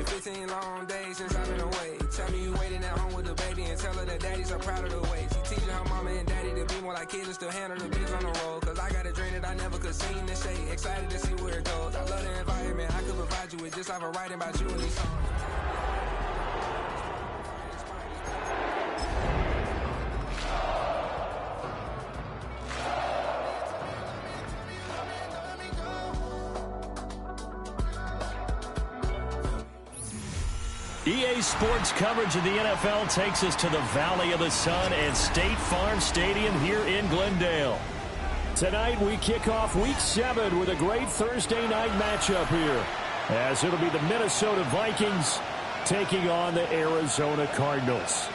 Been 15 long days since I've been away. Tell me you waiting at home with the baby and tell her that daddy's so proud of the way. She teaching her mama and daddy to be more like kids and still handle the biz on the road. Cause I got a dream that I never could sing to say. Excited to see where it goes. I love the environment. I could provide you with just like a writing about you and these songs. EA Sports coverage of the NFL takes us to the Valley of the Sun and State Farm Stadium here in Glendale. Tonight we kick off Week 7 with a great Thursday night matchup here, as it'll be the Minnesota Vikings taking on the Arizona Cardinals.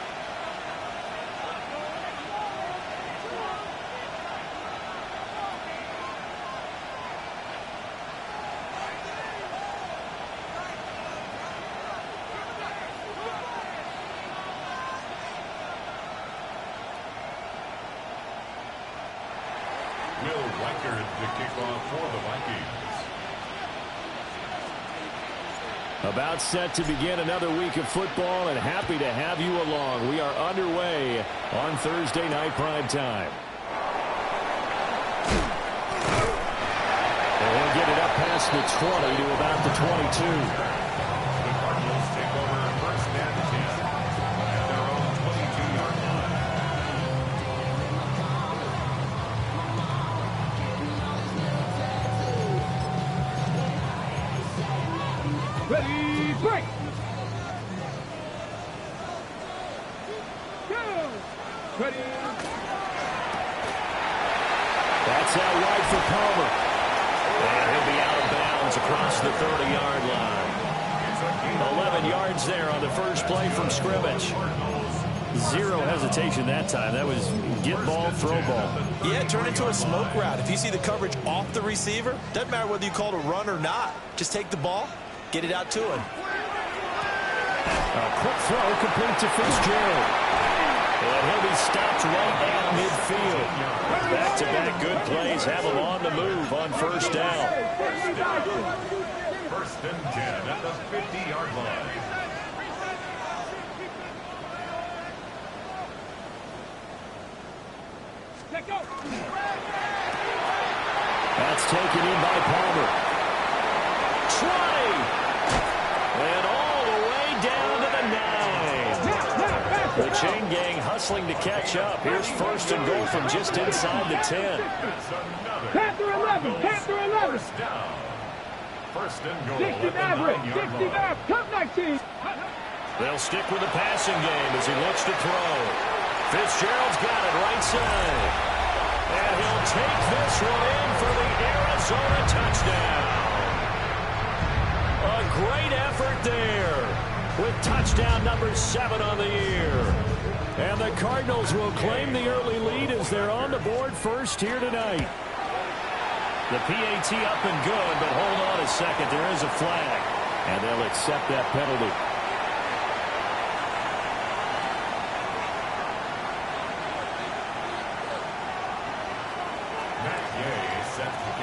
About set to begin another week of football, and happy to have you along. We are underway on Thursday night prime time. And he'll get it up past the 20 to about the 22. The Cardinals take over first and 10 at their own 22-yard line. Ready, break! Go! Ready! That's out wide for Palmer. And he'll be out of bounds across the 30-yard line. 11 yards there on the first play from scrimmage. Zero hesitation that time. That was get ball, throw ball. Yeah, turn into a smoke route. If you see the coverage off the receiver, doesn't matter whether you call it a run or not. Just take the ball, get it out to him. A quick throw complete to Fitzgerald. And he'll be stopped right at midfield. Back-to-back good plays have him on the move on first down. First and 10 at the 50-yard line. That's taken in by Palmer. Try! And all the way down to the 9. The chain gang hustling to catch up. Here's first and goal from just inside the 10. Panther 11! Panther 11! First and goal. 69, 69, cut 19! They'll stick with the passing game as he looks to throw. Fitzgerald's got it right side. And he'll take this one in for the Arizona touchdown. A great effort there with touchdown number 7 on the year. And the Cardinals will claim the early lead as they're on the board first here tonight. The PAT up and good, but hold on a second. There is a flag, and they'll accept that penalty.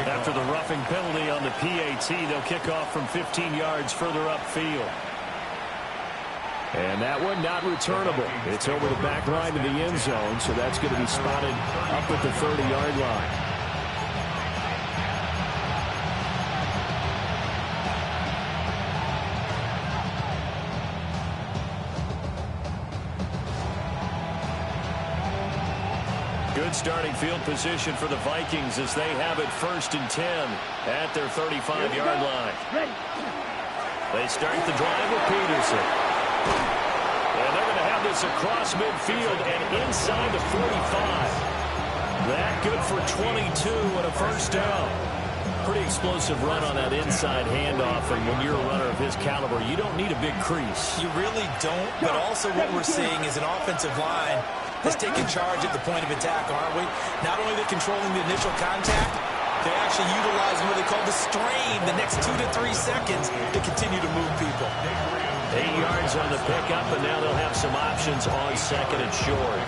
After the roughing penalty on the PAT, they'll kick off from 15 yards further upfield. And that one not returnable. It's over the back line to the end zone, so that's going to be spotted up at the 30-yard line. Good starting field position for the Vikings as they have it first and 10 at their 35-yard line. They start the drive with Peterson. And they're going to have this across midfield and inside the 45. That good for 22 and a first down. Pretty explosive run on that inside handoff, and when you're a runner of his caliber, you don't need a big crease. You really don't, but also what we're seeing is an offensive line that's taking charge at the point of attack, aren't we? Not only are they controlling the initial contact, they're actually utilizing what they call the strain the next 2 to 3 seconds to continue to move people. 8 yards on the pickup, and now they'll have some options on second and short.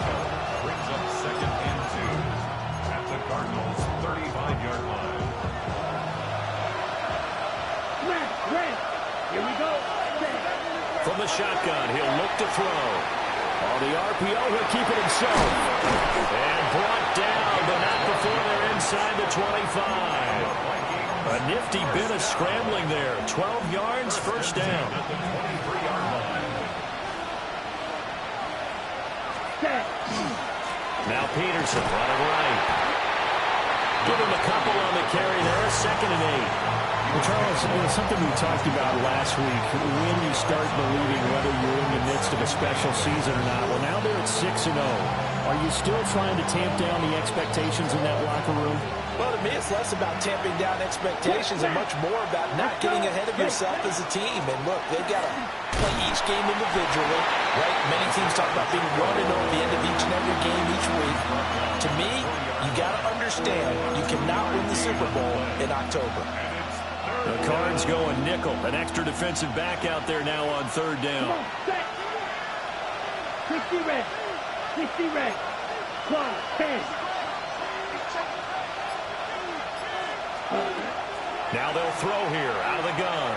Brings up second and 2 at the Cardinals' 35-yard line. Red, here we go. shotgun. He'll look to throw. On the RPO, he'll keep it himself. And brought down, but not before they're inside the 25. A nifty bit of scrambling there. 12 yards, first down. Now Peterson running right. Give him a couple on the carry there. 2nd and 8. Well, Charles, something we talked about last week, when you start believing whether you're in the midst of a special season or not. Well, now they're at 6-0. Are you still trying to tamp down the expectations in that locker room? Well, to me, it's less about tamping down expectations and much more about not getting ahead of yourself as a team. And look, they've got to play each game individually, right? Many teams talk about being running over the end of each and every game each week. To me, you got to understand you cannot win the Super Bowl in October. The Cards going nickel. An extra defensive back out there now on 3rd down. 60 red. 60 red. 10. Now they'll throw here out of the gun.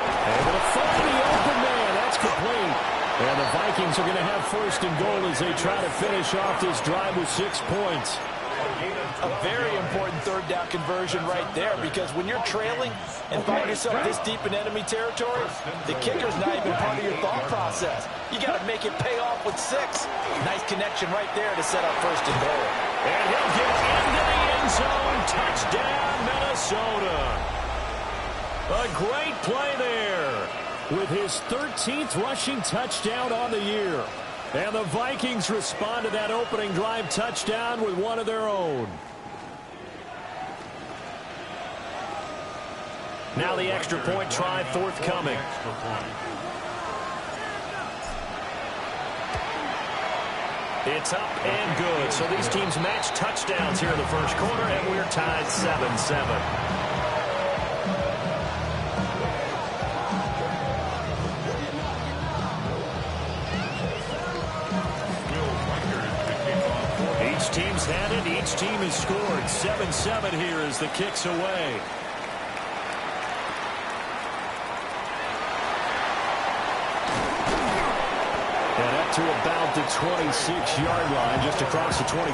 Able to find the open man. That's complete. And the Vikings are going to have 1st and goal as they try to finish off this drive with 6 points. A very important 3rd down conversion right there, because when you're trailing and find yourself this deep in enemy territory, the kicker's not even part of your thought process. You got to make it pay off with 6. Nice connection right there to set up 1st and goal. And he'll get into the end zone. Touchdown, Minnesota. A great play there with his 13th rushing touchdown on the year. And the Vikings respond to that opening drive touchdown with one of their own. Now the extra point try forthcoming. It's up and good. So these teams match touchdowns here in the first quarter, and we're tied 7-7. Each team's had it. Each team has scored. 7-7 here as the kick's away. And up to about the 26-yard line, just across the 25.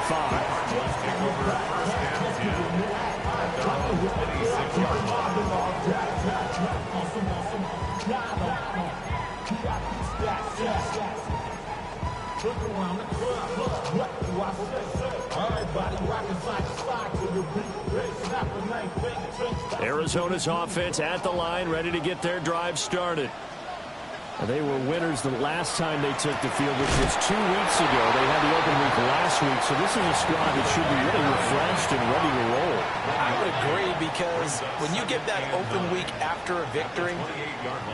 Arizona's offense at the line, ready to get their drive started. They were winners the last time they took the field, which was 2 weeks ago. They had the open week last week, so this is a squad that should be really refreshed and ready to roll. I would agree, because when you get that open week after a victory,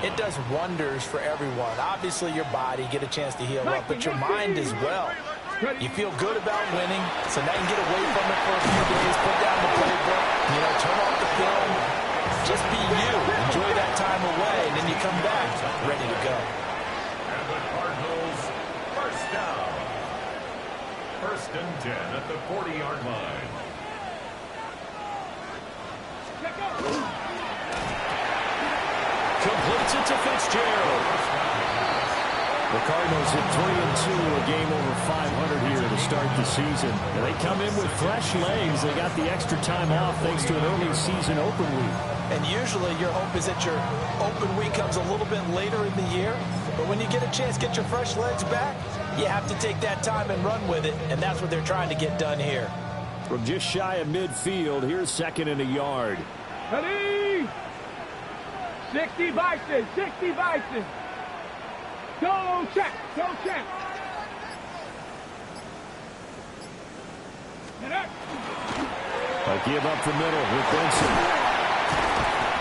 it does wonders for everyone. Obviously, your body, get a chance to heal up, but your mind as well. You feel good about winning, so now you can get away from it for a few days, put down the playbook, turn off the film. Just be you. Enjoy that time away, and then you come back ready to go. And the Cardinals, first down. 1st and 10 at the 40-yard line. Completes it to Fitzgerald. The Cardinals hit 3-2, a game over 500 here to start the season. And they come in with fresh legs. They got the extra time off thanks to an early season open week. And usually your hope is that your open week comes a little bit later in the year. But when you get a chance to get your fresh legs back, you have to take that time and run with it. And that's what they're trying to get done here. From just shy of midfield, here's 2nd and a yard. Ready? 60 Bison, 60 Bison. Go check, go check. A give up the middle with Benson.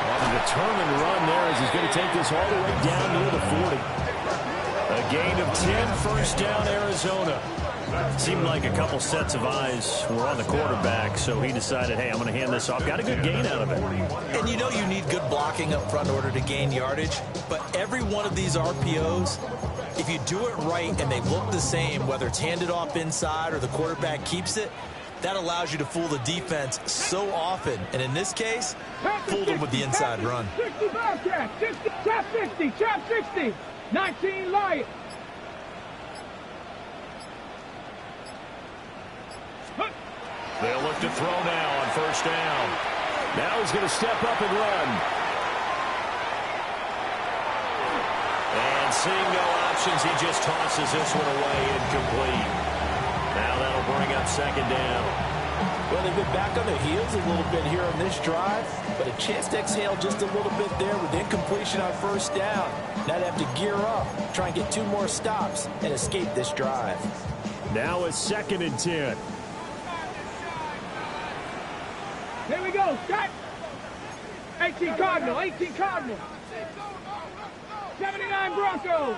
On a determined run there as he's going to take this all the way down near the 40. A gain of 10, first down, Arizona. Seemed like a couple sets of eyes were on the quarterback, so he decided, hey, I'm going to hand this off. Got a good gain out of it. And you need good blocking up front in order to gain yardage. But every one of these RPOs, if you do it right and they look the same, whether it's handed off inside or the quarterback keeps it, that allows you to fool the defense so often. And in this case, fooled them with the inside run. 60 Bobcat, 60, trap 60, trap 60. 19 Lions. They'll look to throw now on first down. Now he's going to step up and run. And seeing no options, he just tosses this one away, incomplete. Now that'll bring up second down. Well, they've been back on their heels a little bit here on this drive, but a chance to exhale just a little bit there with incompletion on first down. Now they have to gear up, try and get 2 more stops, and escape this drive. Now a 2nd and 10. Here we go, Scott. 18 Cardinal, 18 Cardinal. 79 Broncos.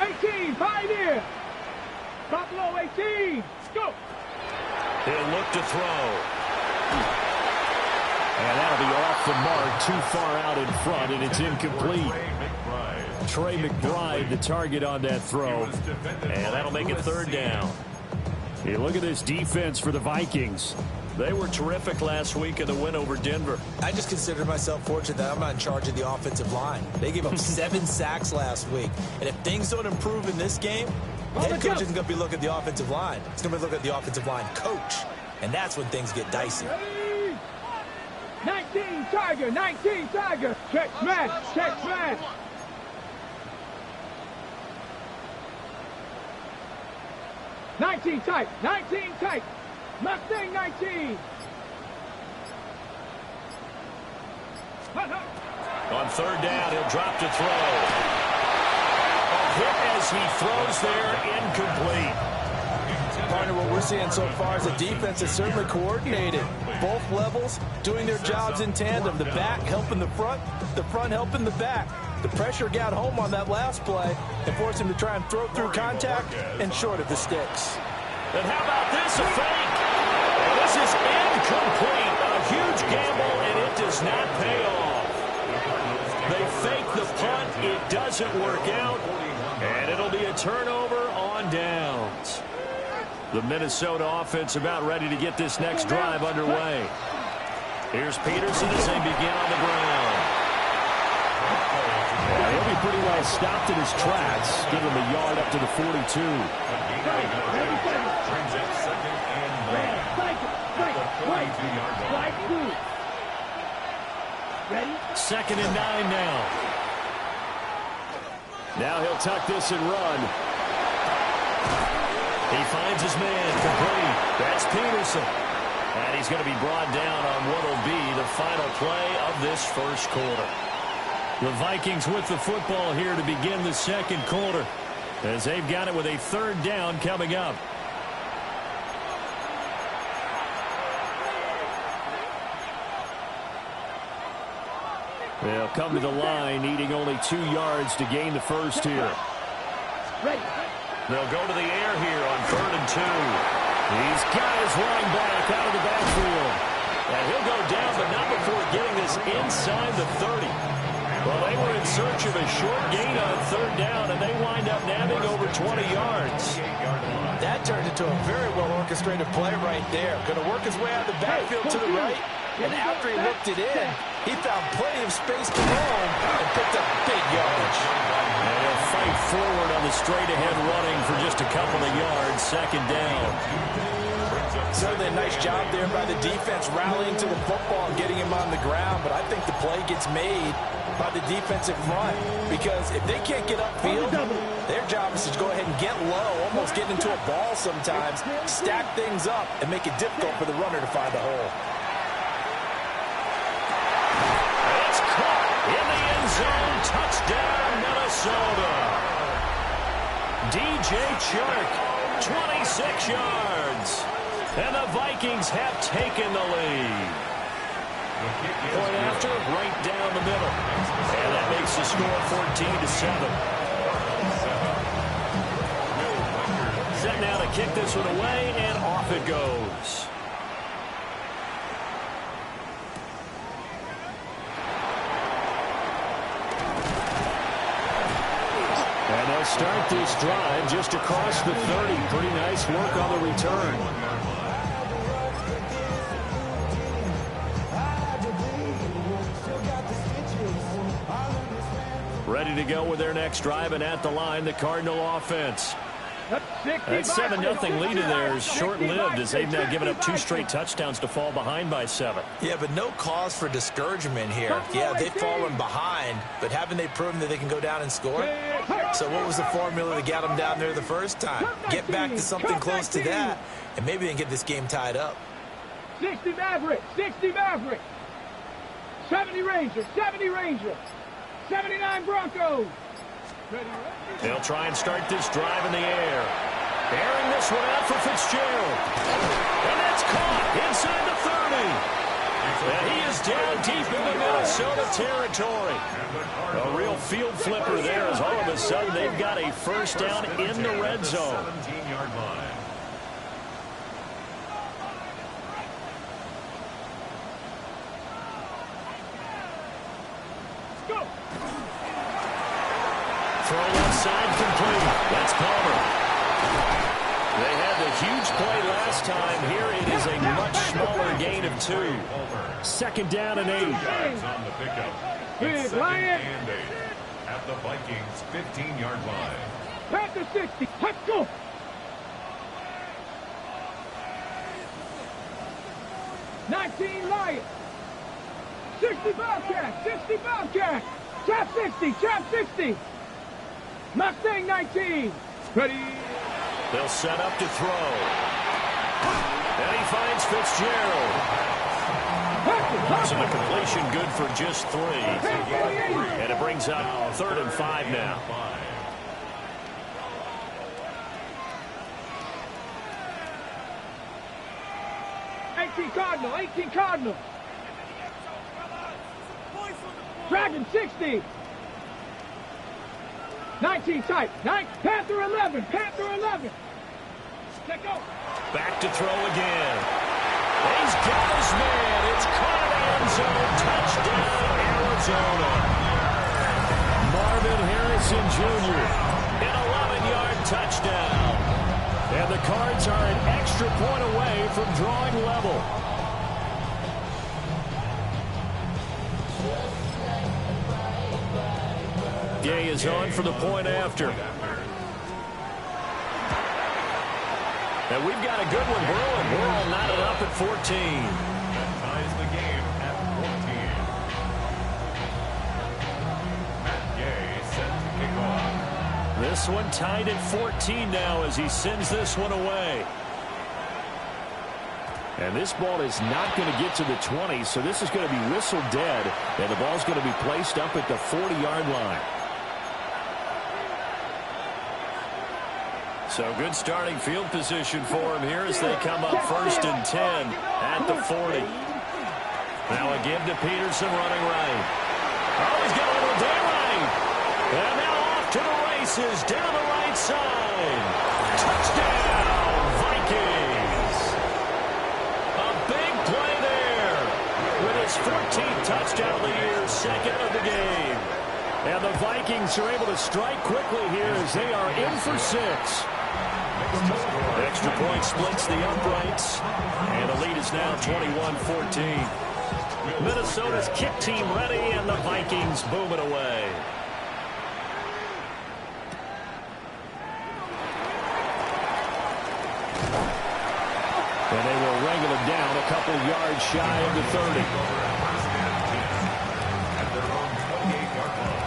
18 Pioneer. Buffalo 18. Go. He'll look to throw. And that'll be off the mark, too far out in front, and it's incomplete. Trey McBride, the target on that throw. And that'll make it third down. Hey, look at this defense for the Vikings. They were terrific last week in the win over Denver. I just consider myself fortunate that I'm not in charge of the offensive line. They gave up 7 sacks last week. And if things don't improve in this game, head coach isn't going to be looking at the offensive line. He's going to be looking at the offensive line coach. And that's when things get dicey. 19 Tiger, 19 Tiger. Check smash, check smash. Tight, 19 tight. Mustang 19. On third down, he'll drop to throw. A hit as he throws there, incomplete. Partner, what we're seeing so far is the defense is certainly coordinated. Both levels doing their jobs in tandem. The back helping the front helping the back. The pressure got home on that last play and forced him to try and throw through contact and short of the sticks. And how about this, a fake? And this is incomplete. A huge gamble, and it does not pay off. They fake the punt. It doesn't work out, and it'll be a turnover on downs. The Minnesota offense about ready to get this next drive underway. Here's Peterson as they begin on the ground. Yeah, he'll be pretty well stopped in his tracks. Give him a yard up to the 42. Second and 9 now. Now he'll tuck this and run. He finds his man complete. That's Peterson. And he's going to be brought down on what will be the final play of this first quarter. The Vikings with the football here to begin the second quarter, as they've got it with a third down coming up. They'll come to the line, needing only 2 yards to gain the first here. They'll go to the air here on 3rd and 2. He's got his running back out of the backfield. And he'll go down, but not before getting this inside the 30. Well, they were in search of a short gain on 3rd down, and they wind up nabbing over 20 yards. That turned into a very well-orchestrated play right there. Going to work his way out of the backfield to the right, and after he looked it in, he found plenty of space to roam and picked up big yardage. And he'll fight forward on the straight-ahead running for just a couple of yards, second down. Certainly a nice job there by the defense rallying to the football and getting him on the ground, but I think the play gets made by the defensive front, because if they can't get upfield, their job is to go ahead and get low, almost get into a ball sometimes, stack things up, and make it difficult for the runner to find a hole. It's caught in the end zone. Touchdown, Minnesota. DJ Chark, 26 yards. And the Vikings have taken the lead. Point after, right down the middle. And that makes the score 14-7. Set now to kick this one away, and off it goes. And they'll start this drive just across the 30. Pretty nice work on the return. Ready to go with their next drive, and at the line, the Cardinal offense. That 7-0 lead in there is short-lived as they've now given up 2 straight touchdowns to fall behind by 7. Yeah, but no cause for discouragement here. Yeah, they've fallen behind, but haven't they proven that they can go down and score? So what was the formula that got them down there the first time? Get back to something close to that, and maybe they can get this game tied up. 60 Mavericks, 60 Mavericks. 70 Rangers, 70 Rangers. 79 Broncos. They'll try and start this drive in the air. Airing this one out for Fitzgerald. And that's caught inside the 30. And he is down deep into Minnesota territory. A real field flipper there as all of a sudden they've got a first down in the red zone. 17-yard line. Throw left side complete. That's Palmer. They had the huge play last time. Here it is a much smaller gain of 2. Second down and 8. Yards on the pickup. It's second and 8 at the Vikings 15-yard line. Panther 60. Let's go. Lions. 60 Bobcats. 60 Bobcats. Trap 60. Trap 60. Mustang 19. Ready. They'll set up to throw. And he finds Fitzgerald. So the completion good for just 3. And it brings up 3rd and 5 now. 18 Cardinal. 18 Cardinal. Dragon 60. 19 tight. Panther 11. Panther 11. Let go. Back to throw again. He's got his man. It's caught in the end zone. Touchdown, Arizona. Marvin Harrison Jr. An 11-yard touchdown. And the Cards are an extra point away from drawing level. Gay is on for the point after. And we've got a good one brewing. We're all knotted up at 14. That ties the game at 14. Matt Gay set to kick off. This one tied at 14 now as he sends this one away. And this ball is not going to get to the 20, so this is going to be whistled dead. And the ball's going to be placed up at the 40-yard line. So good starting field position for him here as they come up 1st and 10 at the 40. Now a give to Peterson running right. Oh, he's got a little daylight. And now off to the races down the right side. Touchdown, Vikings. A big play there with his 14th touchdown of the year, 2nd of the game. And the Vikings are able to strike quickly here as they are in for 6. Extra point splits the uprights, and the lead is now 21-14. Minnesota's kick team ready, and the Vikings boom it away. And they will wrangle it down a couple yards shy of the 30. At their own 28-yard line.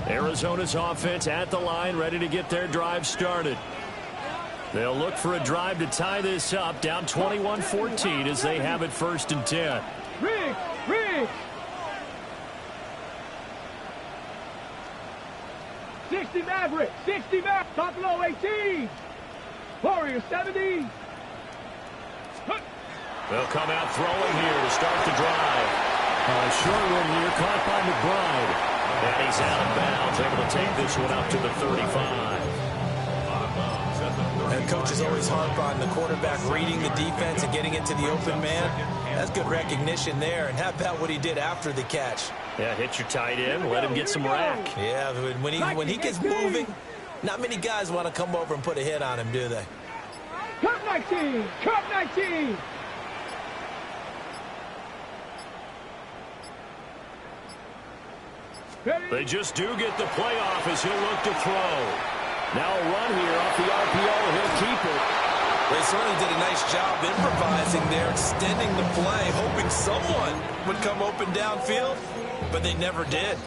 Arizona's offense at the line, ready to get their drive started. They'll look for a drive to tie this up, down 21-14 as they have it 1st and 10. Riggs! 60 Mavericks! 60 Mavericks! Buffalo 18! Warriors 70! They'll come out throwing here to start the drive. Short one here, caught by McBride. And he's out of bounds, able to take this one up to the 35. And coaches always harp on the quarterback reading the defense and getting into the open man. That's good recognition there. And how about what he did after the catch? Yeah, hit your tight end, let him get some rack. Yeah, when he gets moving, not many guys want to come over and put a hit on him, do they? Cup 19! Cup 19! They just do get the playoff as he'll look to throw. Now a run here off the RPO, and he'll keep it. They certainly did a nice job improvising there, extending the play, hoping someone would come open downfield, but they never did.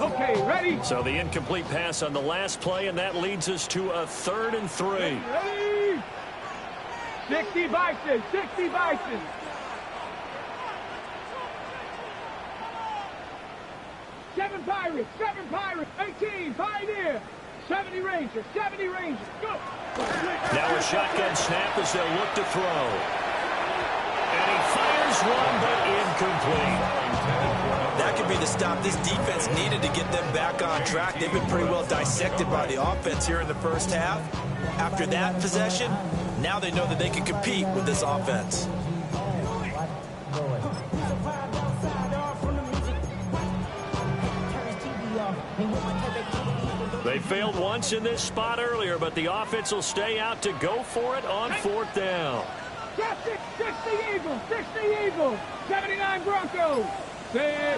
Okay, ready? So the incomplete pass on the last play, and that leads us to a 3rd and 3. Ready? 60 Bison, 60 Bison. 7 Pirates, 18 Pioneer, 70 Rangers, go! Now a shotgun snap as they'll look to throw. And he fires one, but incomplete. That could be the stop this defense needed to get them back on track. They've been pretty well dissected by the offense here in the first half. After that possession, now they know that they can compete with this offense. They failed once in this spot earlier, but the offense will stay out to go for it on 4th down. 60 Eagles, 79 Broncos. Hey!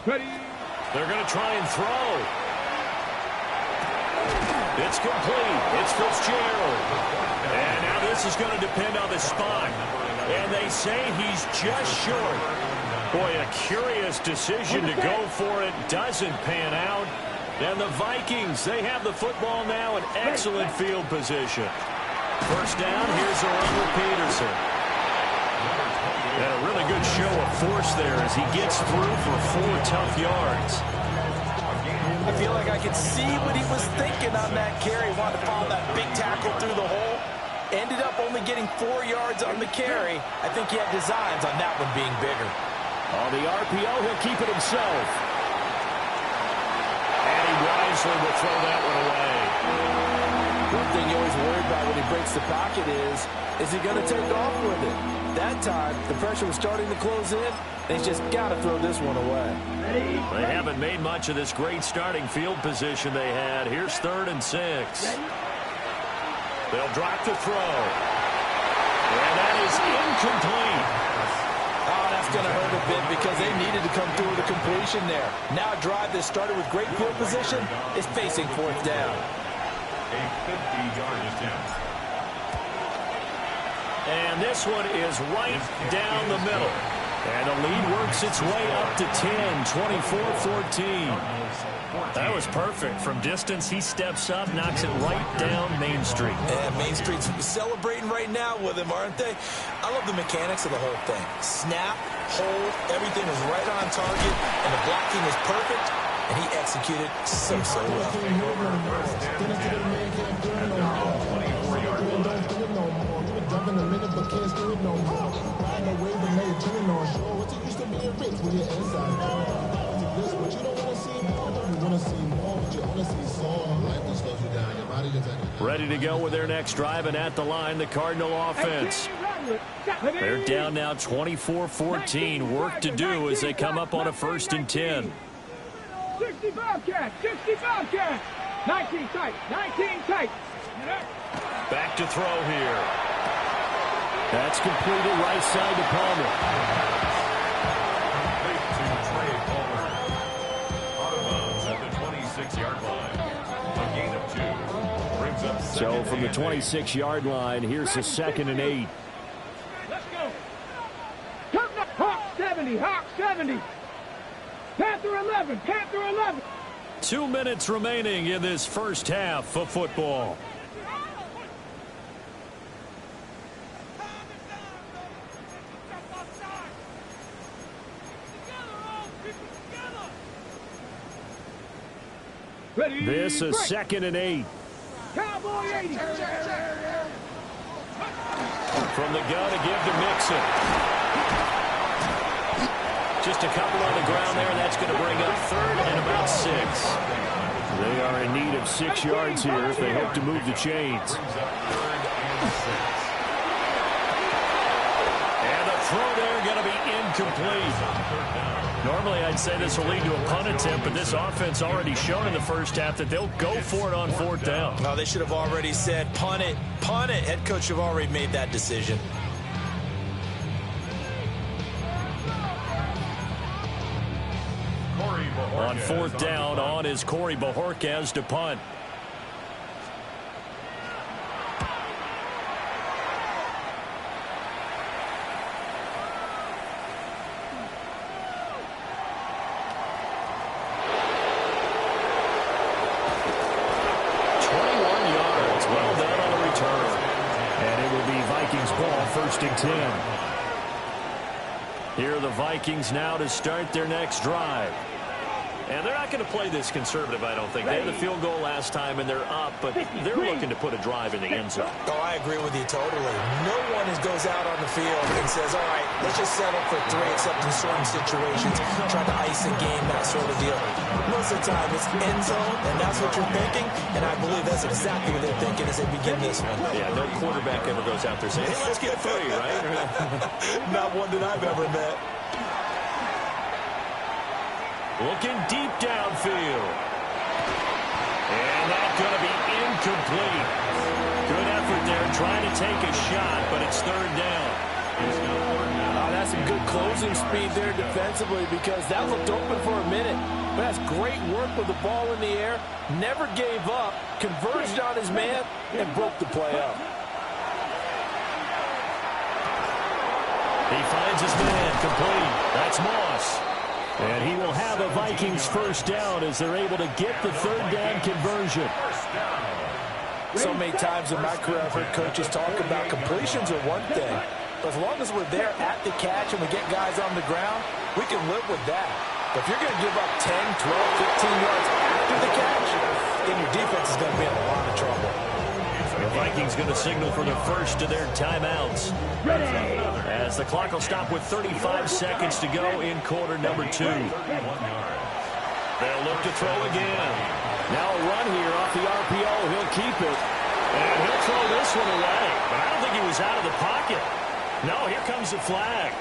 Ready? They're going to try and throw. It's complete. It's Fitzgerald. And now this is going to depend on the spot. And they say he's just short. Boy, a curious decision to go for it. Doesn't pan out. And the Vikings, they have the football now in excellent field position. First down, here's a run with Peterson. And a really good show of force there as he gets through for 4 tough yards. I feel like I could see what he was thinking on that carry. Wanted to follow that big tackle through the hole. Ended up only getting 4 yards on the carry. I think he had designs on that one being bigger. On the RPO, he'll keep it himself. And he wisely will throw that one away. One thing you always worry about when he breaks the pocket is he going to take off with it? That time, the pressure was starting to close in, and he's just got to throw this one away. They haven't made much of this great starting field position they had. Here's 3rd and 6. They'll drop the throw. And that is incomplete. Oh, that's going to hurt a bit because they needed to come through with a completion there. Now a drive that started with great field position is facing 4th down. A 50-yard attempt. And this one is right down the middle. And the lead works its way up to 10, 24-14. That was perfect. From distance, he steps up, knocks it right down Main Street. And Main Street's celebrating right now with him, aren't they? I love the mechanics of the whole thing. Snap, hold, everything is right on target, and the blocking is perfect, and he executed so well. Ready to go with their next drive, and at the line, the Cardinal offense. They're down now 24-14. Work to do as they come up on a 1st and 10. 60 Bobcats, 60 Bobcats. 19 tight, 19 tight. Back to throw here. That's completed right side to Palmer. Out of bounds at the 26-yard line. A gain of 2. Brings up So from the 26-yard line, here's the 2nd and 8. Let's go. Hawk 70, Hawk 70. Panther 11, Panther 11. 2 minutes remaining in this first half of football. Ready. This is 2nd and 8. Cowboy 80. From the gun to give to Mixon. Just a couple on the ground there, and that's going to bring up 3rd and about 6. They are in need of 6 yards here if they hope to move the chains. And the throw there going to be incomplete. Normally, I'd say this will lead to a punt attempt, but this offense already shown in the first half that they'll go for it on 4th down. No, they should have already said, punt it, punt it. Head coach have already made that decision. On 4th down, on is Corey Bojorquez to punt. First and 10. Here are the Vikings now to start their next drive. And they're not going to play this conservative, I don't think. They had the field goal last time, and they're up, but they're looking to put a drive in the end zone. Oh, I agree with you totally. No one goes out on the field and says, all right, let's just settle for 3, except in certain situations, trying to ice a game, that sort of deal. Most of the time, it's end zone, and that's what you're thinking, and I believe that's exactly what they're thinking as they begin this one. Yeah, no quarterback ever goes out there saying, hey, let's get 3, right? Not one that I've ever met. Looking deep downfield. And that's going to be incomplete. Good effort there trying to take a shot, but it's 3rd down. That's some good closing speed there defensively because that looked open for a minute. But that's great work with the ball in the air. Never gave up, converged on his man, and broke the play up. He finds his man complete. That's Moss. And he will have a Vikings 1st down as they're able to get the 3rd down conversion. So many times in my career I've heard coaches talk about completions are one thing. But as long as we're there at the catch and we get guys on the ground, we can live with that. But if you're going to give up 10, 12, 15 yards after the catch, then your defense is going to be in a lot of trouble. The Vikings going to signal for the first of their timeouts. As the clock will stop with 35 seconds to go in quarter number 2. They'll look to throw again. Now a run here off the RPO. He'll keep it. And he'll throw this one away. But I don't think he was out of the pocket. No, here comes the flag.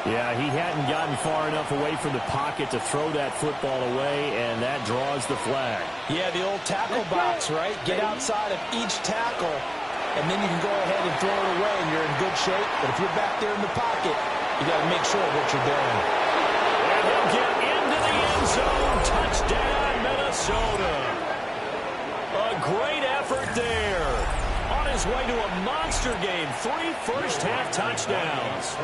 Yeah, he hadn't gotten far enough away from the pocket to throw that football away, and that draws the flag. Yeah, the old tackle box, right? Get outside of each tackle, and then you can go ahead and throw it away, and you're in good shape. But if you're back there in the pocket, you got to make sure of what you're doing. And he'll get into the end zone. Touchdown, Minnesota. A great effort there. On his way to a monster game. 3 first-half touchdowns.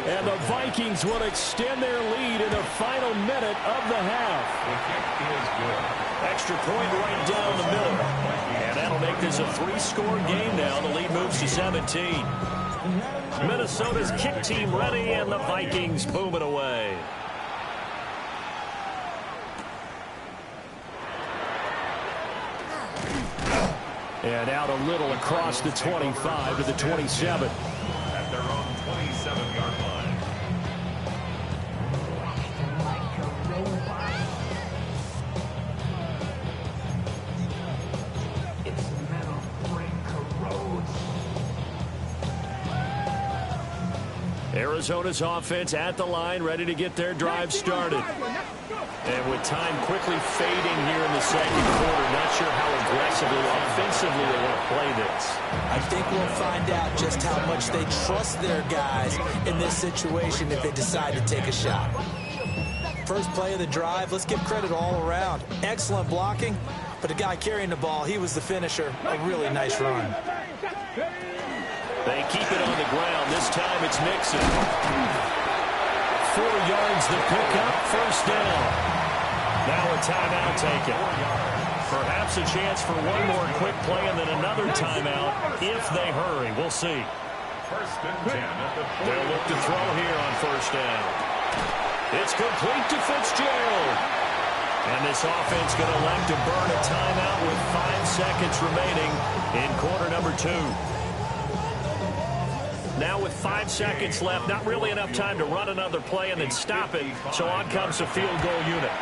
And the Vikings will extend their lead in the final minute of the half. Extra point right down the middle. And that'll make this a 3-score game now. The lead moves to 17. Minnesota's kick team ready, and the Vikings boom it away. And out a little across the 25 to the 27. At their own 27-yard line. Arizona's offense at the line, ready to get their drive started. And with time quickly fading here in the second quarter, not sure how aggressively, offensively they want to play this. I think we'll find out just how much they trust their guys in this situation if they decide to take a shot. First play of the drive, let's give credit all around. Excellent blocking, but the guy carrying the ball, he was the finisher. A really nice run. They keep it on the ground. This time it's Mixon. 4 yards the pickup, first down. Now a timeout taken. Perhaps a chance for one more quick play and then another timeout if they hurry. We'll see. First and 10 at the 40. They'll look to throw here on first down. It's complete to Fitzgerald. And this offense going to elect to burn a timeout with 5 seconds remaining in quarter number 2. Now with 5 seconds left, not really enough time to run another play and then stop it. So on comes the field goal unit.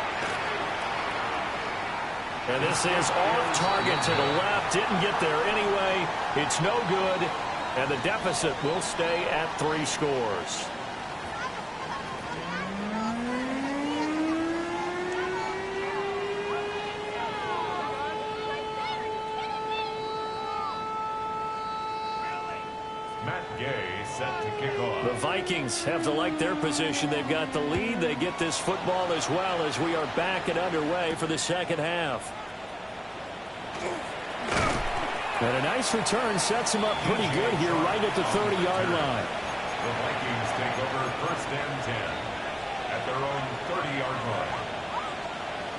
And this is off target to the left. Didn't get there anyway. It's no good. And the deficit will stay at 3 scores. Vikings have to like their position. They've got the lead. They get this football as well as we are back and underway for the second half. And a nice return sets him up pretty good here right at the 30-yard line. The Vikings take over 1st and 10 at their own 30-yard line.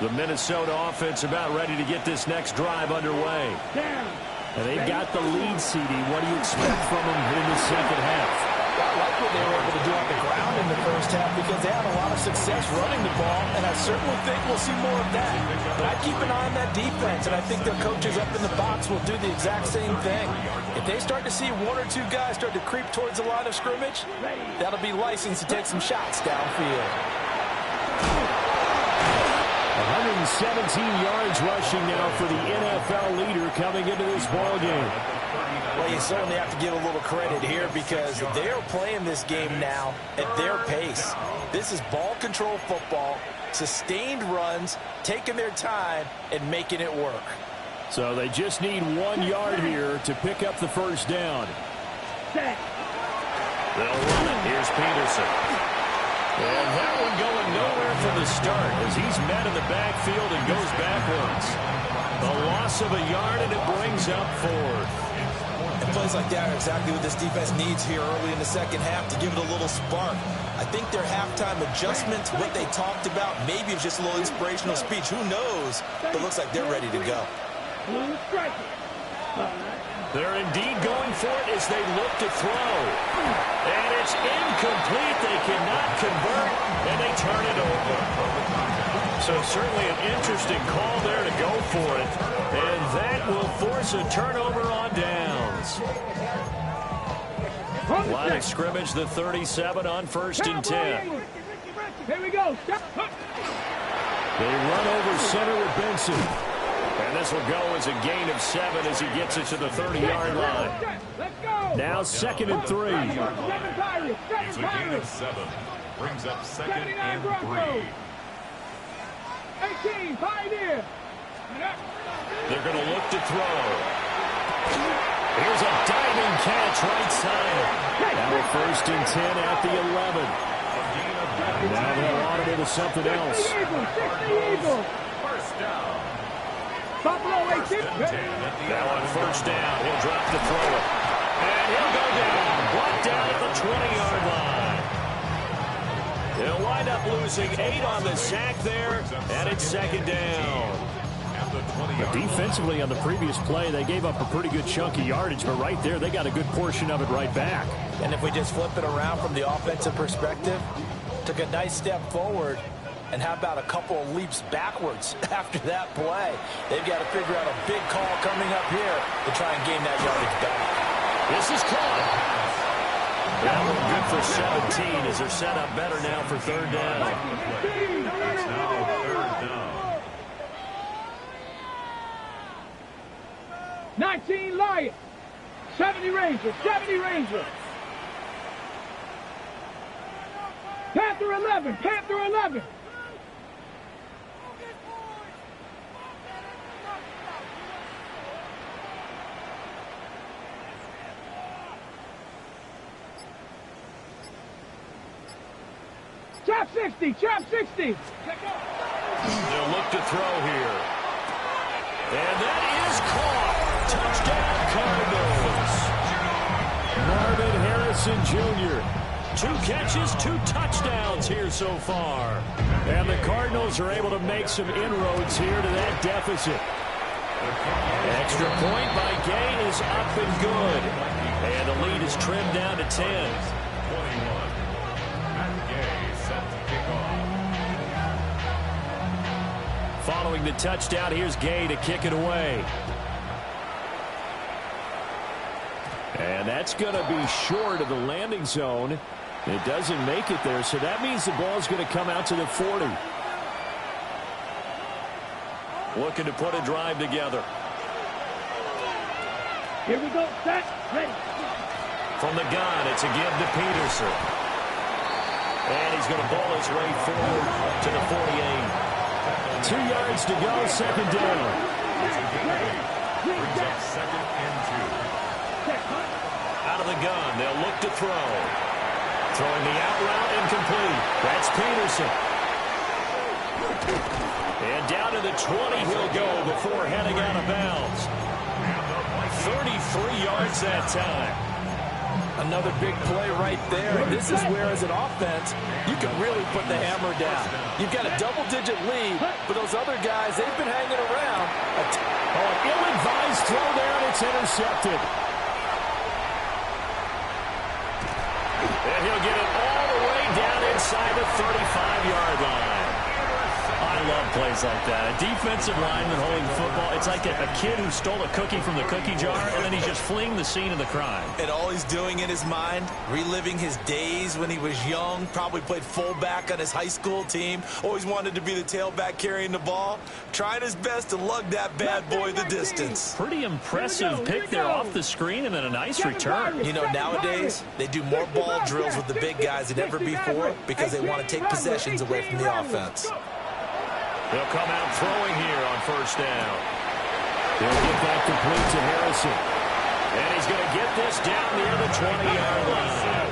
The Minnesota offense about ready to get this next drive underway. And they've got the lead, CD. What do you expect from them in the second half? I like what they were able to do on the ground in the first half because they had a lot of success running the ball, and I certainly think we'll see more of that. But I keep an eye on that defense, and I think their coaches up in the box will do the exact same thing. If they start to see one or two guys start to creep towards the line of scrimmage, that'll be licensed to take some shots downfield. 117 yards rushing now for the NFL leader coming into this ball game. Well, you certainly have to give a little credit here because they're playing this game now at their pace. This is ball control football, sustained runs, taking their time, and making it work. So they just need 1 yard here to pick up the first down. They'll run it. Here's Peterson. And that one going nowhere from the start as he's met in the backfield and goes backwards. A loss of a yard, and it brings up 4th. And plays like that are exactly what this defense needs here early in the second half to give it a little spark. I think their halftime adjustments, what they talked about, maybe it's just a little inspirational speech. Who knows? But it looks like they're ready to go. They're indeed going for it as they look to throw. And it's incomplete. They cannot convert, and they turn it over. So certainly an interesting call there to go for it. And that will force a turnover on downs. Line of scrimmage, the 37 on 1st and 10. Here we go. They run over center with Benson. And this will go as a gain of 7 as he gets it to the 30-yard line. Let's go. Now 2nd and 3. It's a gain of 7. Brings up 2nd and 3. 18, Pioneer. They're going to look to throw. Here's a diving catch right side. Now 1st and 10 at the 11. Now they'll audible to something else. 60 Eagles. First down. Buffalo 18. Now on 1st down, he'll drop to throw it. And he'll go down. Brought down at the 20-yard line. They'll wind up losing 8 on the sack there, and it's 2nd down. But defensively on the previous play, they gave up a pretty good chunk of yardage, but right there, they got a good portion of it right back. And if we just flip it around from the offensive perspective, took a nice step forward, and how about a couple of leaps backwards after that play? They've got to figure out a big call coming up here to try and gain that yardage back. This is caught. That one good for 17 as they're set up better now for 3rd down. It's now 3rd down. 19 Lions. 70 Rangers. 70 Rangers. Panther 11. Panther 11. Chop 60. Chop 60. They'll look to throw here. And that is caught. Touchdown, Cardinals. Marvin Harrison Jr. 2 catches, 2 touchdowns here so far. And the Cardinals are able to make some inroads here to that deficit. Extra point by Gay is up and good. And the lead is trimmed down to 10. 21. Matt Gay set to kick off. Following the touchdown, here's Gay to kick it away. And that's going to be short of the landing zone. It doesn't make it there, so that means the ball's going to come out to the 40. Looking to put a drive together. Here we go. Set. Ready. From the gun, it's a give to Peterson. And he's going to ball his way forward to the 48. 2 yards to go, 2nd down. Brings up 2nd and 2. Out of the gun, they'll look to throw. Throwing the out route incomplete. That's Peterson. And down to the 20 he'll go before heading out of bounds. 33 yards that time. Another big play right there. And this is where, as an offense, you can really put the hammer down. You've got a double-digit lead, but those other guys, they've been hanging around. An ill-advised throw there, and it's intercepted. And he'll get it all the way down inside the 35-yard line. I love plays like that. A defensive lineman holding football, it's like a kid who stole a cookie from the cookie jar, and then he's just fleeing the scene of the crime. And all he's doing in his mind, reliving his days when he was young, probably played fullback on his high school team, always wanted to be the tailback carrying the ball, trying his best to lug that bad boy the distance. Pretty impressive pick there off the screen, and then a nice return. You know, nowadays, they do more ball drills with the big guys than ever before because they want to take possessions away from the offense. He'll come out throwing here on first down. He'll get that complete to Harrison. And he's going to get this down near the 20-yard line.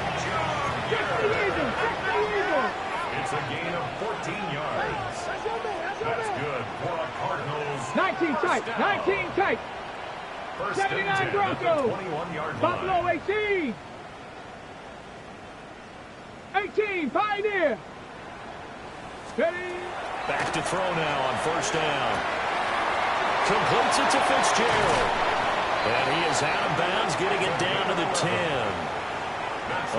It's a gain of 14 yards. That's good for a Cardinals. 19 tight, 19 tight. First 79 Broncos. 21-yard Buffalo line. 18. 18, Pioneer. Ready. Back to throw now on first down. Completes it to Fitzgerald. And he is out of bounds, getting it down to the 10.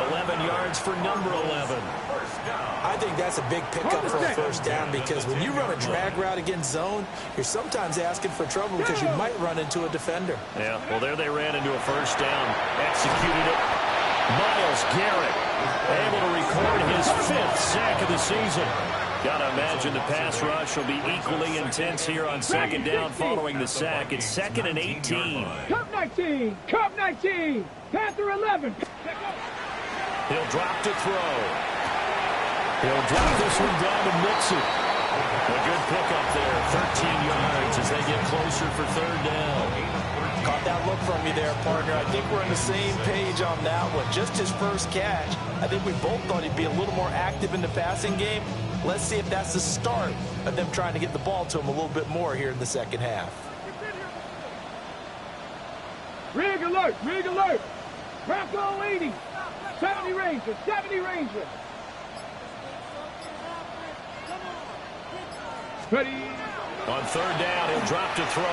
11 yards for number 11. I think that's a big pickup for a first down because when you run a drag route against zone, you're sometimes asking for trouble because you might run into a defender. Yeah, well, there they ran into a first down. Executed it. Myles Garrett able to record his 5th sack of the season. Got to imagine the pass rush will be equally intense here on second down following the sack. It's 2nd and 18. Cup 19, Cup 19, Panther 11. He'll drop to throw. He'll drop this one down to Mixon. A good pickup there, 13 yards as they get closer for third down. Caught that look from you there, partner. I think we're on the same page on that one. Just his first catch. I think we both thought he'd be a little more active in the passing game. Let's see if that's the start of them trying to get the ball to him a little bit more here in the second half. Rig alert, rig alert. Bronco 80, 70 Ranger, 70 Ranger. Ready. On third down, he'll drop to throw.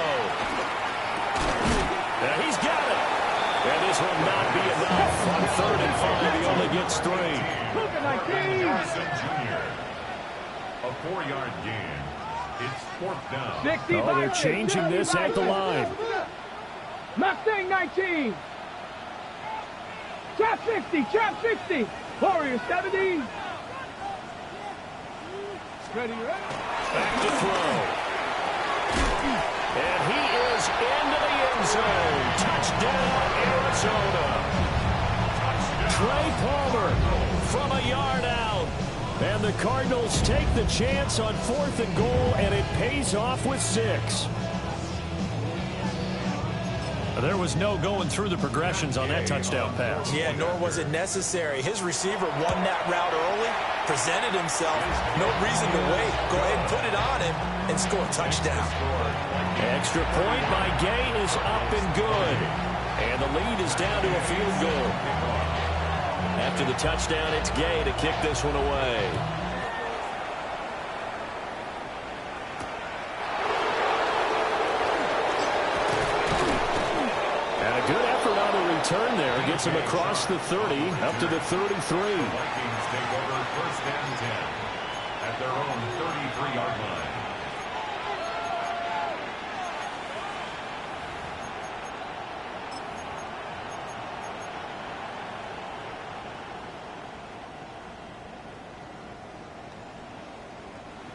And he's got it. And this will not be enough. On 3rd and 5, he only gets 3. Harrison Jr. A 4-yard gain. It's 4th down. 65. Oh, they're changing this at the line. Mustang 19. Trap 60, trap 60. Warrior 70. Ready, ready. Back to throw. And he is into the end zone. Touchdown, Arizona. Trey Palmer from a yard out. And the Cardinals take the chance on 4th and goal, and it pays off with 6. There was no going through the progressions on that touchdown pass. Yeah, nor was it necessary. His receiver won that route early, presented himself. No reason to wait. Go ahead and put it on him and score a touchdown. Extra point by Gay is up and good. And the lead is down to a field goal. After the touchdown, it's Gay to kick this one away. And a good effort on the return there. Gets him across the 30, up to the 33. Vikings take over 1st and 10 at their own 33-yard line.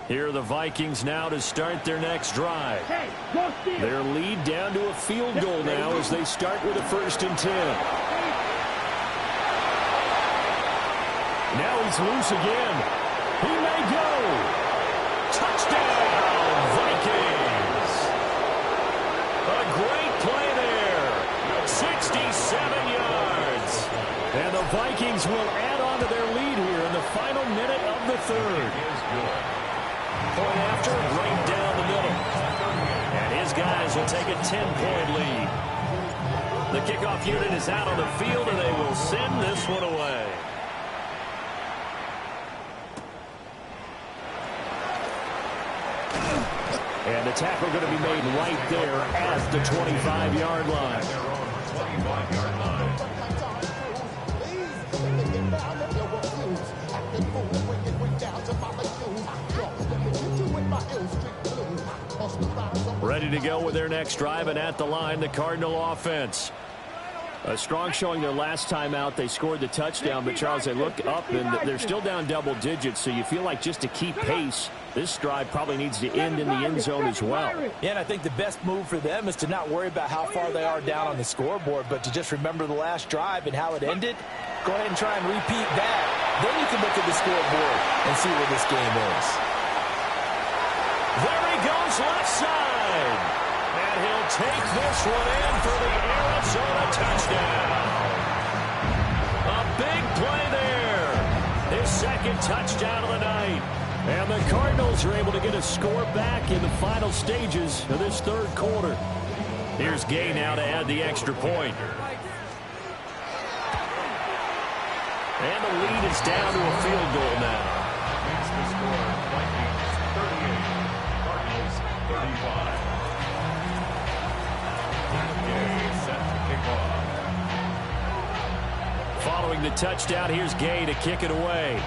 Here are the Vikings now to start their next drive. Their lead down to a field goal now as they start with a 1st and 10. Now he's loose again. He may go. Touchdown, Vikings. A great play there. 67 yards. And the Vikings will add on on to their lead here in the final minute of the third. Point after, right down the middle. And his guys will take a 10-point lead. The kickoff unit is out on the field, and they will send this one away. And the tackle going to be made right there at the 25-yard line. Ready to go with their next drive, and at the line, the Cardinal offense. A strong showing their last time out. They scored the touchdown, but Charles, they look up, and they're still down double digits, so you feel like just to keep pace, this drive probably needs to end in the end zone as well. Yeah, and I think the best move for them is to not worry about how far they are down on the scoreboard, but to just remember the last drive and how it ended. Go ahead and try and repeat that. Then you can look at the scoreboard and see where this game is. There he goes, left side. And he'll take this one in for the Arizona touchdown. A big play there. His second touchdown of the night. And the Cardinals are able to get a score back in the final stages of this third quarter. Here's Gay now to add the extra point. And the lead is down to a field goal now. Makes the score Vikings 38, Cardinals 35. Gay set to kick off. Following the touchdown, here's Gay to kick it away.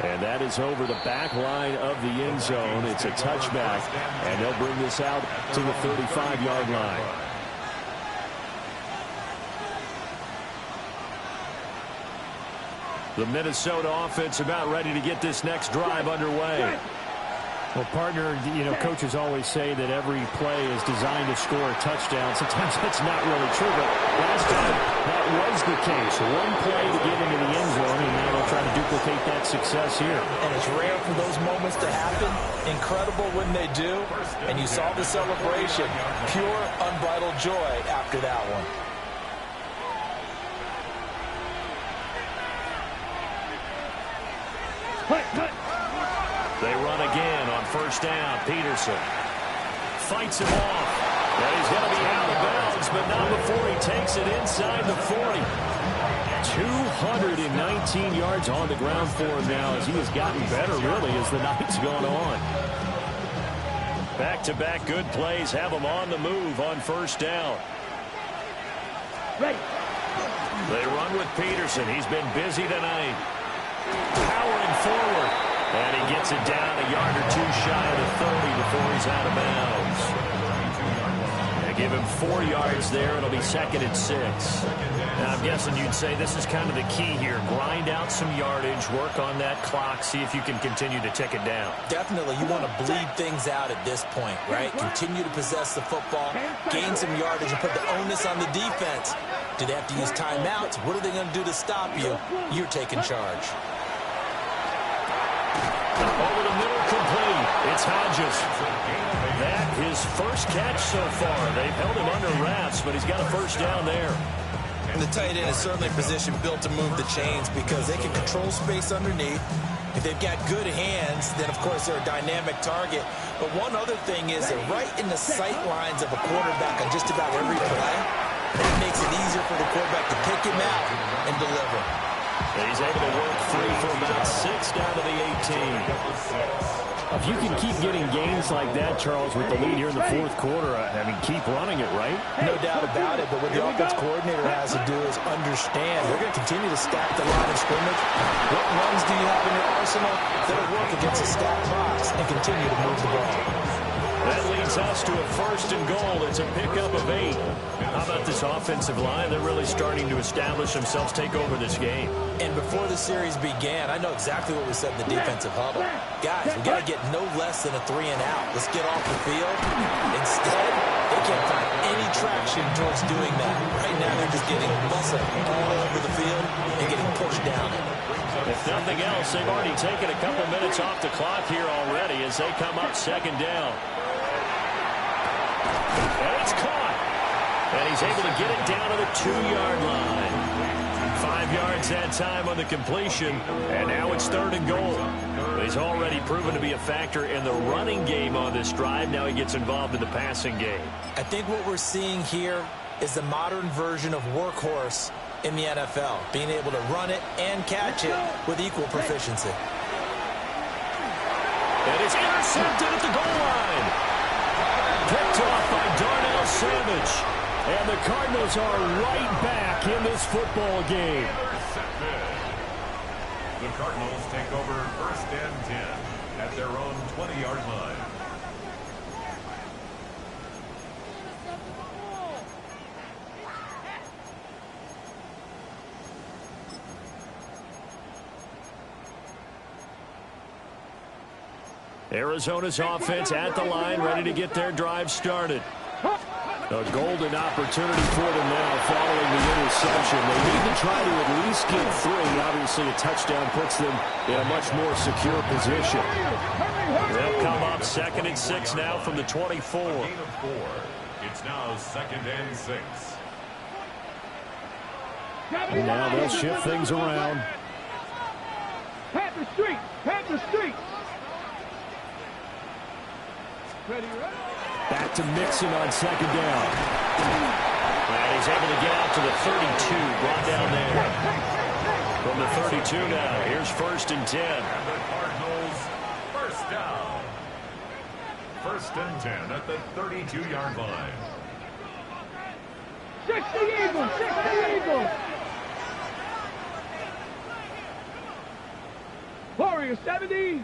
And that is over the back line of the end zone. It's a touchback, and they'll bring this out to the 35-yard line. The Minnesota offense about ready to get this next drive underway. Well, partner, coaches always say that every play is designed to score a touchdown. Sometimes that's not really true, but last time that was the case. One play to get into the end zone, and now they'll try to duplicate that success here. And it's rare for those moments to happen. Incredible when they do. And you saw the celebration. Pure, unbridled joy after that one. They run again on first down. Peterson fights him off. And he's going to be out of bounds, but not before he takes it inside the 40. 219 yards on the ground for him now as he has gotten better, really, as the night's gone on. Back-to-back good plays have him on the move on first down. They run with Peterson. He's been busy tonight. Powering forward. And he gets it down a yard or two shy of the 30 before he's out of bounds. They give him 4 yards there. It'll be second and 6. Now, I'm guessing you'd say this is kind of the key here. Grind out some yardage, work on that clock, see if you can continue to tick it down. Definitely. You want to bleed things out at this point, right? Continue to possess the football, gain some yardage, and put the onus on the defense. Do they have to use timeouts? What are they going to do to stop you? You're taking charge. Over the middle, complete. It's Hodges. That his first catch so far. They've held him under wraps, but he's got a first down there. And the tight end is certainly a position built to move the chains because they can control space underneath. If they've got good hands, then of course they're a dynamic target. But one other thing is they're right in the sight lines of a quarterback on just about every play. And it makes it easier for the quarterback to pick him out and deliver. He's able to work free for about 6 down to the 18. If you can keep getting gains like that, Charles, with the lead here in the fourth quarter, I mean, keep running it, right? No doubt about it, but what the offense coordinator has to do is understand they're going to continue to stack the line of scrimmage. What runs do you have in your arsenal that'll work against a stacked box and continue to move the ball? That leads us to a first and goal. It's a pickup of 8. How about this offensive line? They're really starting to establish themselves, take over this game. And before the series began, I know exactly what we said in the defensive huddle. Guys, we got to get no less than a 3 and out. Let's get off the field. Instead, they can't find any traction towards doing that. Right now, they're just getting muscle all over the field and getting pushed down. If nothing else, they've already taken a couple minutes off the clock here already as they come up second down. And it's caught. And he's able to get it down to the 2-yard line. 5 yards that time on the completion, and now it's 3rd and goal. He's already proven to be a factor in the running game on this drive. Now he gets involved in the passing game. I think what we're seeing here is the modern version of workhorse in the NFL, being able to run it and catch it with equal proficiency. And it's intercepted at the goal line. Picked off by Darnell Savage. And the Cardinals are right back in this football game. The Cardinals take over 1st and 10 at their own 20-yard line. Arizona's offense at the line, ready to get their drive started. A golden opportunity for them now following the interception. They need to try to at least get 3. Obviously, a touchdown puts them in a much more secure position. They'll come up 2nd and 6 now from the 24. A gain of 4. It's now 2nd and 6. And now they'll shift things around. Panther Street! Panther Street! Back to Mixon on 2nd down. And he's able to get out to the 32, brought down there. From the 32 now, here's 1st and 10. And the Cardinals, 1st down. 1st and 10 at the 32-yard line. 60 Eagles! 60 Eagles! Warriors 70,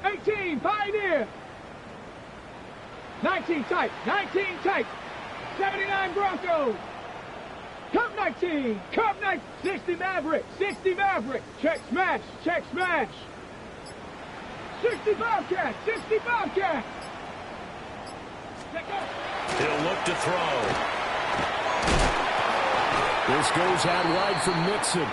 18 Pioneer. 19 tight, 19 tight, 79 Broncos. Cup 19, Cup 19, 60 Maverick, 60 Maverick. Check smash, check smash. 60 Bobcat, 60 Bobcat. He'll look to throw. This goes out wide for Mixon.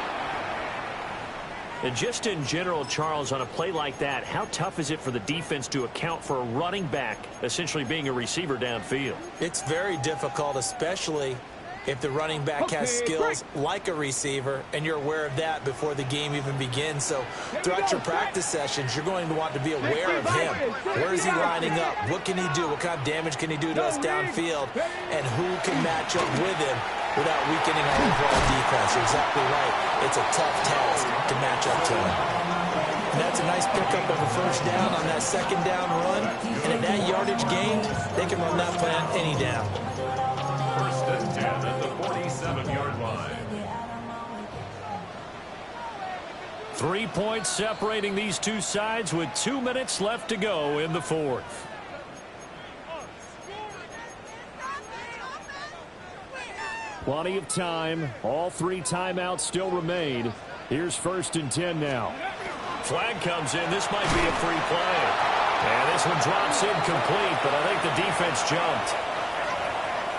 And just in general, Charles, on a play like that, how tough is it for the defense to account for a running back essentially being a receiver downfield? It's very difficult, especially if the running back has skills like a receiver, and you're aware of that before the game even begins. So throughout your practice sessions, you're going to want to be aware of him. Where is he lining up? What can he do? What kind of damage can he do to us downfield? And who can match up with him without weakening our overall defense? You're exactly right. It's a tough task to match up to him. And that's a nice pickup of a 1st down on that 2nd down run. And at that yardage gained, they can run that play on any down. 1st and 10 at the 47-yard line. 3 points separating these two sides with 2 minutes left to go in the 4th. Plenty of time. All 3 timeouts still remain. Here's 1st and 10 now. Flag comes in. This might be a free play. And this one drops incomplete, but I think the defense jumped.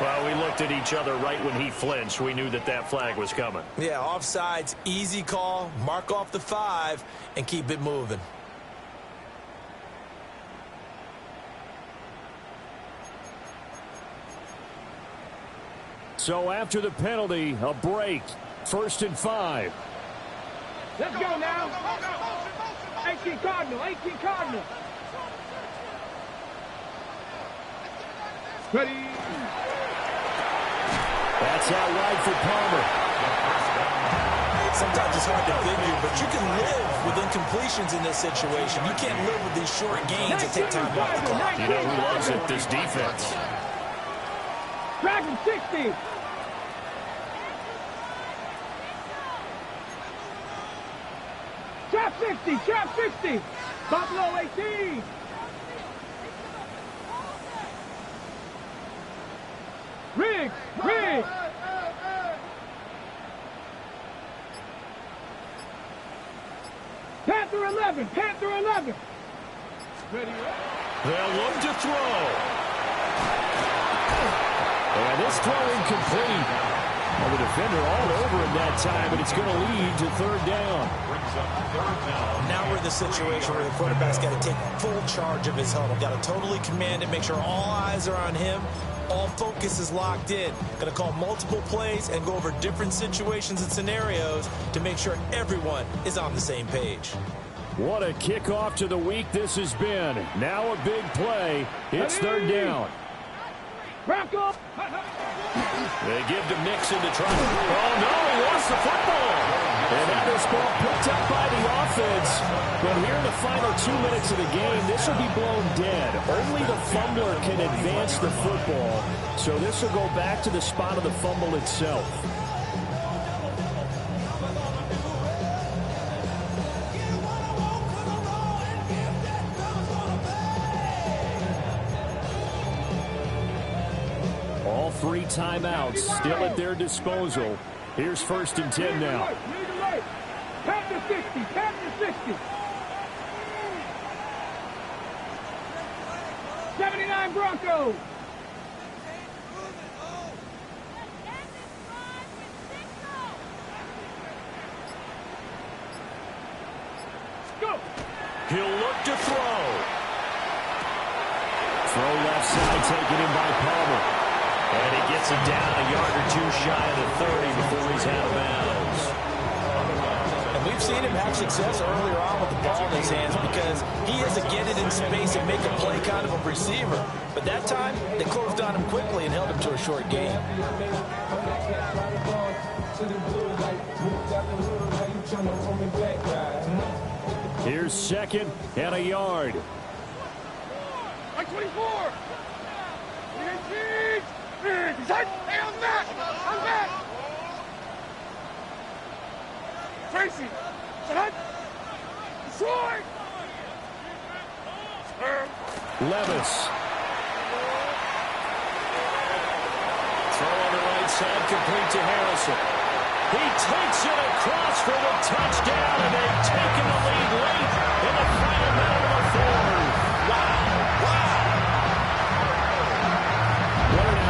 Well, we looked at each other right when he flinched. We knew that that flag was coming. Yeah, offsides, easy call. Mark off the 5 and keep it moving. So after the penalty, a break. 1st and 5. Let's go now. 18 Cardinal, 18 Cardinal. Ready. That's out wide for Palmer. Sometimes it's hard to figure, but you can live with incompletions in this situation. You can't live with these short gains that take time off the clock. You know who loves it? This defense. Dragon 60. Trap 60, trap 60. Buffalo 18. Riggs, Riggs. Panther 11, Panther 11. Ready? They'll look to throw. And this throw incomplete. Well, the defender all over him that time, and it's going to lead to third down. Now we're in the situation where the quarterback's got to take full charge of his huddle. Got to totally command it, make sure all eyes are on him. All focus is locked in. Going to call multiple plays and go over different situations and scenarios to make sure everyone is on the same page. What a kickoff to the week this has been. Now a big play. It's third down. Bronco. They give to Mixon to try. Oh, no, he lost the football. And that is ball picked up by the offense. But here in the final 2 minutes of the game, this will be blown dead. Only the fumbler can advance the football. So this will go back to the spot of the fumble itself. All 3 timeouts still at their disposal. Here's 1st and 10 now. Tap to 60, tap to 60. 79 Broncos. Go. He'll look to throw. Throw left side taken in by Palmer. And he gets it down a yard or 2 shy of the 30 before he's out of bounds. And we've seen him have success earlier on with the ball in his hands because he is a get it in space and make a play kind of a receiver. But that time, they closed on him quickly and held him to a short gain. Here's 2nd and a yard. 24. Hey, I'm back! I'm back! Tracy! Shut Sword! Levis. Throw on the right side, complete to Harrison. He takes it across for the touchdown, and they've taken the lead late in the final minute of the 4th.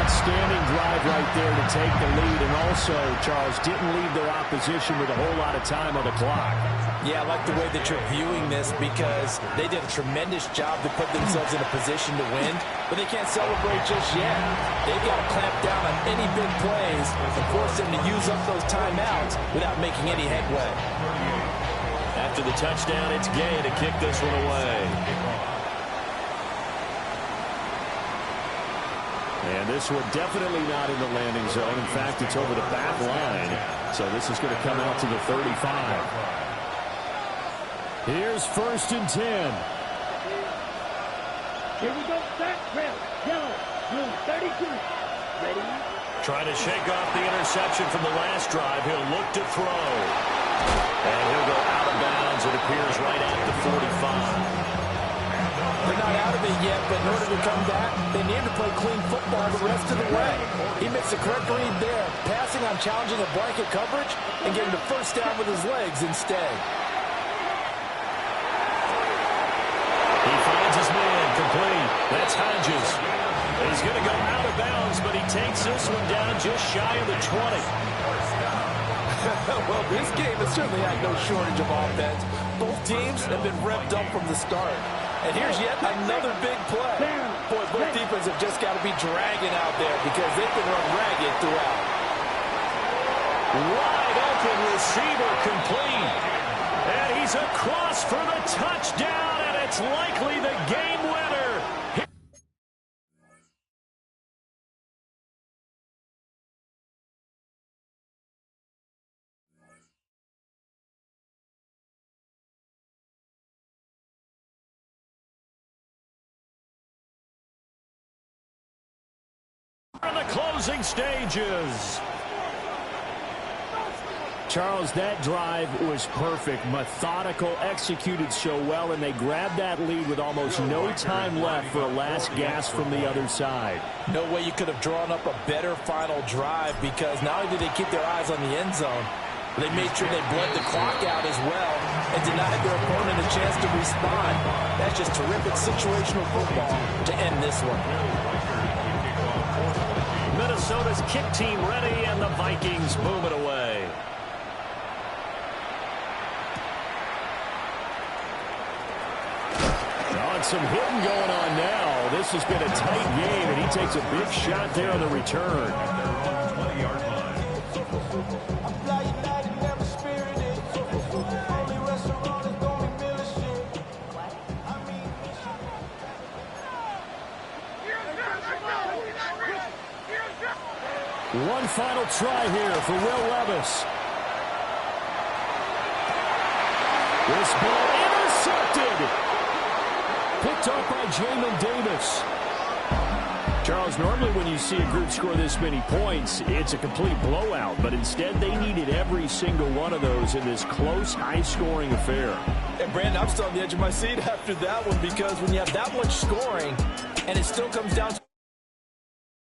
Outstanding drive right there to take the lead, and also, Charles, didn't leave their opposition with a whole lot of time on the clock. Yeah, I like the way that you're viewing this because they did a tremendous job to put themselves in a position to win, but they can't celebrate just yet. They've got to clamp down on any big plays and force them to use up those timeouts without making any headway. After the touchdown, it's Gay to kick this one away. And this one definitely not in the landing zone. In fact, it's over the back line. So this is going to come out to the 35. Here's 1st and 10. Here we go. Set, trail, yellow, blue, 32. Ready? Trying to shake off the interception from the last drive. He'll look to throw. And he'll go out of bounds, it appears, right at the 45. They're not out of it yet, but in order to come back, they need to play clean football the rest of the way. He makes the correct read there, passing on challenging a blanket coverage and getting the 1st down with his legs instead. He finds his man complete. That's Hodges. He's going to go out of bounds, but he takes this one down just shy of the 20. Well, this game has certainly had no shortage of offense. Both teams have been revved up from the start. And here's yet another big play. Boy, both defenses have just got to be dragging out there because they've been run ragged throughout. Wide open receiver complete. And he's across for the touchdown, and it's likely the game winner. In the closing stages. Charles, that drive was perfect, methodical, executed so well, and they grabbed that lead with almost no time left for a last gasp from the other side. No way you could have drawn up a better final drive because not only did they keep their eyes on the end zone, but they made sure they bled the clock out as well and denied their opponent a chance to respond. That's just terrific situational football to end this one. Minnesota's kick team ready, and the Vikings move it away. Some hitting going on now. This has been a tight game, and he takes a big shot there on the return. One final try here for Will Levis. This ball intercepted. Picked up by Jamin Davis. Charles, normally when you see a group score this many points, it's a complete blowout. But instead, they needed every single one of those in this close, high-scoring affair. And Brandon, I'm still on the edge of my seat after that one, because when you have that much scoring and it still comes down to